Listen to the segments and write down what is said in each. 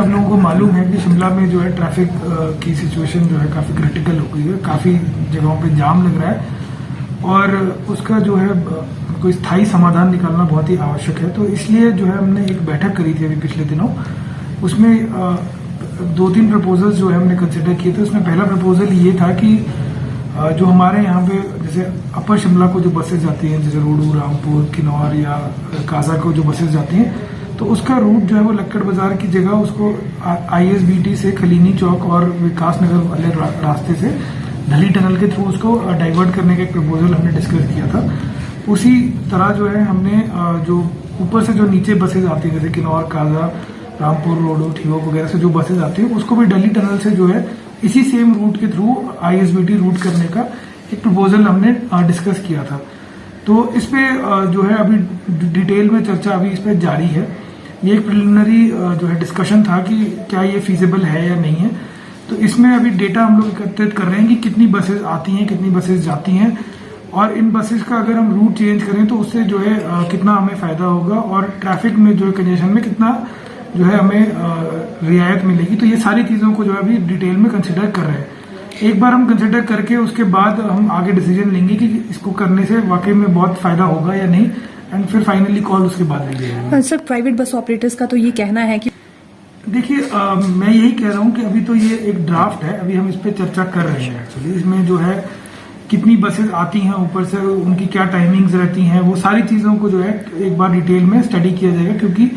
आप लोगों को मालूम है कि शिमला में जो है ट्रैफिक की सिचुएशन जो है काफ़ी क्रिटिकल हो गई है, काफ़ी जगहों पे जाम लग रहा है और उसका जो है कोई स्थायी समाधान निकालना बहुत ही आवश्यक है। तो इसलिए जो है हमने एक बैठक करी थी अभी पिछले दिनों, उसमें 2-3 प्रपोजल्स जो है हमने कंसिडर किए थे। उसमें पहला प्रपोजल ये था कि जो हमारे यहाँ पे जैसे अपर शिमला को जो बसेज जाती हैं, जैसे रोडू, रामपुर, किन्नौर या काजा को जो बसेज जाती हैं, तो उसका रूट जो है वो लक्कड़ बाजार की जगह उसको ISBT से खलीनी चौक और विकास नगर वाले रास्ते से ढली टनल के थ्रू उसको डाइवर्ट करने का एक प्रपोजल हमने डिस्कस किया था। उसी तरह जो है हमने जो ऊपर से जो नीचे बसेज आती हैं, जैसे किन्नौर, काजा, रामपुर, रोडू, ठियोग वगैरह से जो बसेज आती हैं, उसको भी ढली टनल से जो है इसी सेम रूट के थ्रू ISBT रूट करने का एक प्रपोजल हमने डिस्कस किया था। तो इस पे जो है अभी डिटेल में चर्चा अभी इस पे जारी है। ये एक प्रिलिमिनरी जो है डिस्कशन था कि क्या ये फीजिबल है या नहीं है। तो इसमें अभी डेटा हम लोग एकत्रित कर रहे हैं कि कितनी बसेज आती हैं, कितनी बसेज जाती हैं, और इन बसेज का अगर हम रूट चेंज करें तो उससे जो है कितना हमें फायदा होगा और ट्रैफिक में जो है कंजेशन में कितना जो है हमें रियायत मिलेगी। तो ये सारी चीज़ों को जो है अभी डिटेल में कंसिडर कर रहे हैं। एक बार हम कंसिडर करके उसके बाद हम आगे डिसीजन लेंगे कि इसको करने से वाकई में बहुत फायदा होगा या नहीं, एंड फिर फाइनली कॉल उसके बाद ली जाएगी। सर, प्राइवेट बस ऑपरेटर्स का तो ये कहना है कि देखिए, मैं यही कह रहा हूँ कि अभी तो ये एक ड्राफ्ट है, अभी हम इस पे चर्चा कर रहे हैं। एक्चुअली इसमें जो है कितनी बसेज आती हैं, ऊपर से उनकी क्या टाइमिंग्स रहती हैं, वो सारी चीज़ों को जो है एक बार डिटेल में स्टडी किया जाएगा, क्योंकि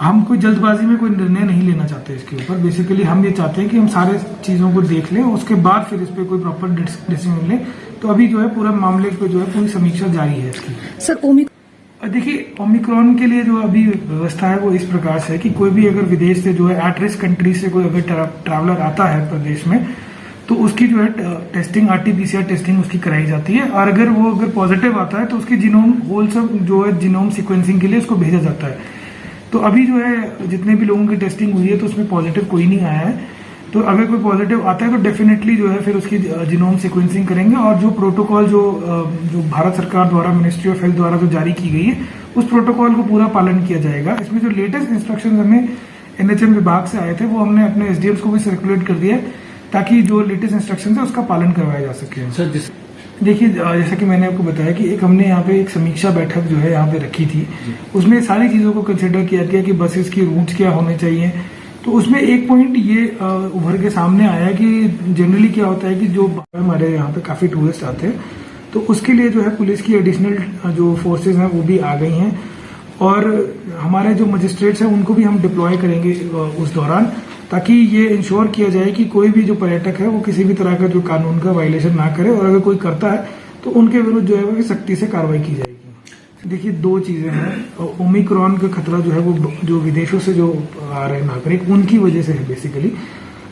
हम कोई जल्दबाजी में कोई निर्णय नहीं लेना चाहते इसके ऊपर। बेसिकली हम ये चाहते हैं कि हम सारे चीज़ों को देख लें, उसके बाद फिर इस पर कोई प्रॉपर डिसीजन लें। तो अभी जो है पूरा मामले पे जो है पूरी समीक्षा जारी है इसकी। सर, देखिए, ओमिक्रॉन के लिए जो अभी व्यवस्था है वो इस प्रकार से है कि कोई भी अगर विदेश से जो है एट रिस्क कंट्री से कोई अगर ट्रैवलर आता है प्रदेश में, तो उसकी जो है टेस्टिंग, RT-PCR टेस्टिंग उसकी कराई जाती है, और अगर पॉजिटिव आता है तो उसकी जीनोम होलसम जो है जीनोम सीक्वेंसिंग के लिए उसको भेजा जाता है। तो अभी जो है जितने भी लोगों की टेस्टिंग हुई है तो उसमें पॉजिटिव कोई नहीं आया है। तो अगर कोई पॉजिटिव आता है तो डेफिनेटली जो है फिर उसकी जीनोम सीक्वेंसिंग करेंगे, और जो प्रोटोकॉल जो भारत सरकार द्वारा, मिनिस्ट्री ऑफ हेल्थ द्वारा जो जारी की गई है, उस प्रोटोकॉल को पूरा पालन किया जाएगा। इसमें जो लेटेस्ट इंस्ट्रक्शन हमें NHM विभाग से आए थे वो हमने अपने SDMs को भी सर्कुलेट कर दिया है, ताकि जो लेटेस्ट इंस्ट्रक्शन है उसका पालन करवाया जा सके। सर, देखिए, जैसा कि मैंने आपको बताया कि हमने यहाँ पे एक समीक्षा बैठक जो है यहाँ पे रखी थी, उसमें सारी चीज़ों को कंसिडर किया गया कि बसेस की रूट्स क्या होने चाहिए। तो उसमें एक पॉइंट ये उभर के सामने आया कि जनरली क्या होता है कि जो हमारे यहाँ पे काफ़ी टूरिस्ट आते हैं, तो उसके लिए जो है पुलिस की एडिशनल जो फोर्सेज हैं वो भी आ गई हैं, और हमारे जो मजिस्ट्रेट्स हैं उनको भी हम डिप्लॉय करेंगे उस दौरान, ताकि ये इंश्योर किया जाए कि कोई भी जो पर्यटक है वो किसी भी तरह का जो कानून का वायलेशन ना करे, और अगर कोई करता है तो उनके विरुद्ध जो है वो सख्ती से कार्रवाई की जाएगी। देखिए, 2 चीजें हैं। ओमिक्रॉन का खतरा जो है वो जो विदेशों से जो आ रहे नागरिक, उनकी वजह से है बेसिकली।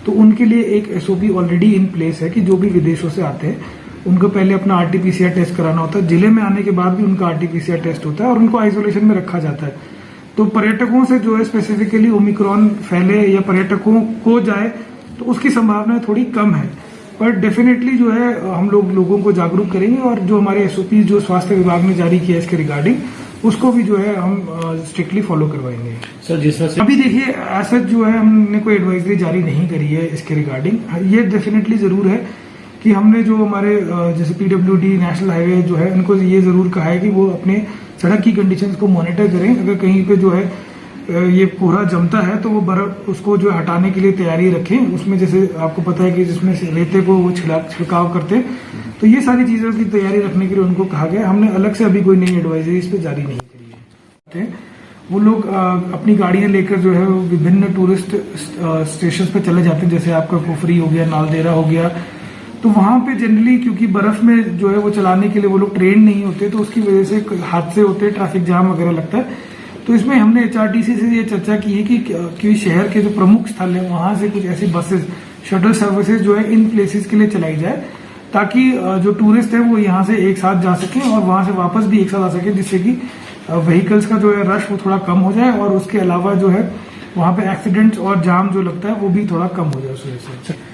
तो उनके लिए एक SOP ऑलरेडी इन प्लेस है कि जो भी विदेशों से आते हैं उनको पहले अपना RT-PCR टेस्ट कराना होता है। जिले में आने के बाद भी उनका RT-PCR टेस्ट होता है और उनको आइसोलेशन में रखा जाता है। तो पर्यटकों से जो है स्पेसिफिकली ओमिक्रॉन फैले या पर्यटकों को जाए तो उसकी संभावना थोड़ी कम है, पर डेफिनेटली जो है हम लोगों को जागरूक करेंगे, और जो हमारे SOP जो स्वास्थ्य विभाग ने जारी किया इसके रिगार्डिंग, उसको भी जो है हम स्ट्रिक्टली फॉलो करवाएंगे। सर, जिस तरह से अभी देखिए, ऐसा जो है हमने कोई एडवाइजरी जारी नहीं करी है इसके रिगार्डिंग। ये डेफिनेटली जरूर है कि हमने जो हमारे जैसे PWD, नेशनल हाईवे जो है, उनको ये जरूर कहा है कि वो अपने सड़क की कंडीशंस को मॉनिटर करें। अगर कहीं पे जो है ये कोहरा जमता है तो वो बर्फ उसको जो हटाने के लिए तैयारी रखें। उसमें जैसे आपको पता है कि जिसमें रेते को वो छिड़काव करते हैं, तो ये सारी चीजों की तैयारी रखने के लिए उनको कहा गया। हमने अलग से अभी कोई नई एडवाइजरी इस पर जारी नहीं करी है। वो लोग अपनी गाड़ियां लेकर जो है विभिन्न टूरिस्ट स्टेशन पे चले जाते हैं, जैसे आपका कुफरी हो गया, नालदेहरा हो गया। तो वहां पे जनरली क्योंकि बर्फ में जो है वो चलाने के लिए वो लोग ट्रेन नहीं होते, तो उसकी वजह से हादसे होते हैं, ट्रैफिक जाम वगैरह लगता है। तो इसमें हमने HRTC से ये चर्चा की है कि शहर के जो प्रमुख स्थल है वहां से कुछ ऐसी बसेस, शटल सर्विसेज जो है इन प्लेसेस के लिए चलाई जाए, ताकि जो टूरिस्ट है वो यहाँ से एक साथ जा सकें और वहां से वापस भी एक साथ आ सके, जिससे कि व्हीकल्स का जो है रश वो थोड़ा कम हो जाए, और उसके अलावा जो है वहां पे एक्सीडेंट्स और जाम जो लगता है वो भी थोड़ा कम हो जाए उस वजह से।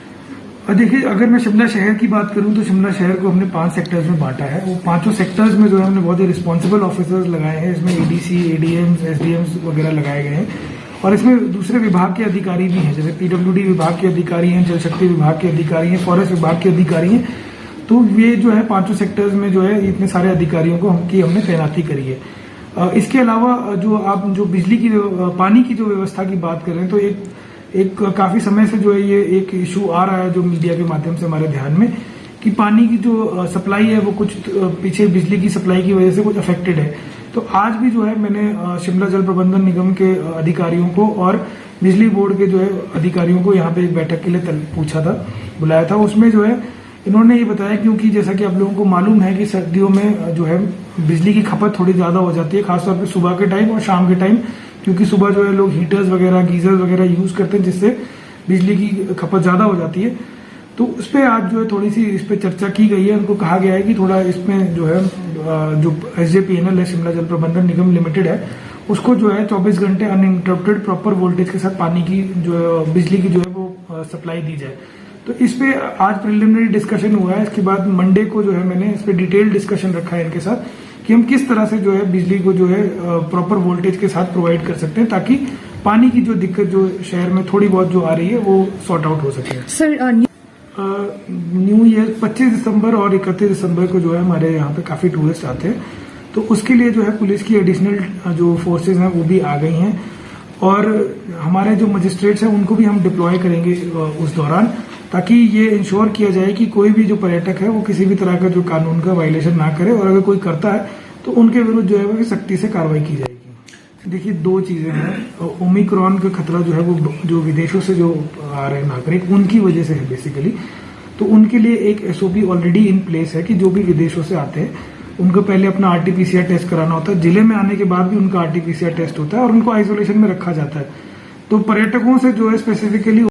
और देखिए, अगर मैं शिमला शहर की बात करूं तो शिमला शहर को हमने 5 सेक्टर्स में बांटा है। वो 5 सेक्टर्स में जो है हमने बहुत ही रिस्पॉन्सिबल ऑफिसर्स लगाए हैं। इसमें ADC, ADMs, SDMs वगैरह लगाए गए हैं, और इसमें दूसरे विभाग के अधिकारी भी हैं, जैसे पीडब्ल्यूडी विभाग के अधिकारी हैं, जल शक्ति विभाग के अधिकारी हैं, फॉरेस्ट विभाग के अधिकारी हैं। तो ये जो है 5 सेक्टर्स में जो है इतने सारे अधिकारियों को हमने तैनाती करी है। इसके अलावा जो बिजली की पानी की जो व्यवस्था की बात करें तो एक काफी समय से जो है ये एक इशू आ रहा है जो मीडिया के माध्यम से हमारे ध्यान में, कि पानी की जो सप्लाई है वो कुछ पीछे बिजली की सप्लाई की वजह से कुछ अफेक्टेड है। तो आज भी जो है मैंने शिमला जल प्रबंधन निगम के अधिकारियों को और बिजली बोर्ड के जो है अधिकारियों को यहाँ पे एक बैठक के लिए बुलाया था। उसमें जो है इन्होंने ये बताया, क्योंकि जैसा कि आप लोगों को मालूम है कि सर्दियों में जो है बिजली की खपत थोड़ी ज्यादा हो जाती है, खासतौर पर सुबह के टाइम और शाम के टाइम, क्योंकि सुबह जो है लोग हीटर्स वगैरह गीजर्स वगैरह यूज करते हैं जिससे बिजली की खपत ज्यादा हो जाती है। तो उस पर आज जो है थोड़ी सी इस पर चर्चा की गई है। उनको कहा गया है कि थोड़ा इसमें जो है जो SJPNL है, शिमला जल प्रबंधन निगम लिमिटेड है, उसको जो है 24 घंटे अनइंटरप्टेड प्रॉपर वोल्टेज के साथ पानी की जो बिजली की जो है वो सप्लाई दी जाए। तो इस पे आज प्रिलिमिनरी डिस्कशन हुआ है। इसके बाद मंडे को जो है मैंने इस पे डिटेल डिस्कशन रखा है इनके साथ कि हम किस तरह से जो है बिजली को जो है प्रॉपर वोल्टेज के साथ प्रोवाइड कर सकते हैं, ताकि पानी की जो दिक्कत जो शहर में थोड़ी बहुत जो आ रही है वो सॉर्ट आउट हो सके। सर न्यू ईयर 25 दिसंबर और 31 दिसंबर को जो है हमारे यहाँ पे काफी टूरिस्ट आते हैं, तो उसके लिए जो है पुलिस की एडिशनल जो फोर्सेज हैं वो भी आ गई हैं, और हमारे जो मजिस्ट्रेट्स हैं उनको भी हम डिप्लॉय करेंगे उस दौरान, ताकि ये इंश्योर किया जाए कि कोई भी जो पर्यटक है वो किसी भी तरह का जो कानून का वायलेशन ना करे, और अगर कोई करता है तो उनके विरुद्ध जो है वो सख्ती से कार्रवाई की जाएगी। देखिए, 2 चीजें हैं। ओमिक्रॉन का खतरा जो है वो जो विदेशों से जो आ रहे हैं नागरिक, उनकी वजह से है बेसिकली। तो उनके लिए एक SOP ऑलरेडी इन प्लेस है कि जो भी विदेशों से आते हैं उनको पहले अपना RT-PCR टेस्ट कराना होता है। जिले में आने के बाद भी उनका RT-PCR टेस्ट होता है और उनको आइसोलेशन में रखा जाता है। तो पर्यटकों से जो है स्पेसिफिकली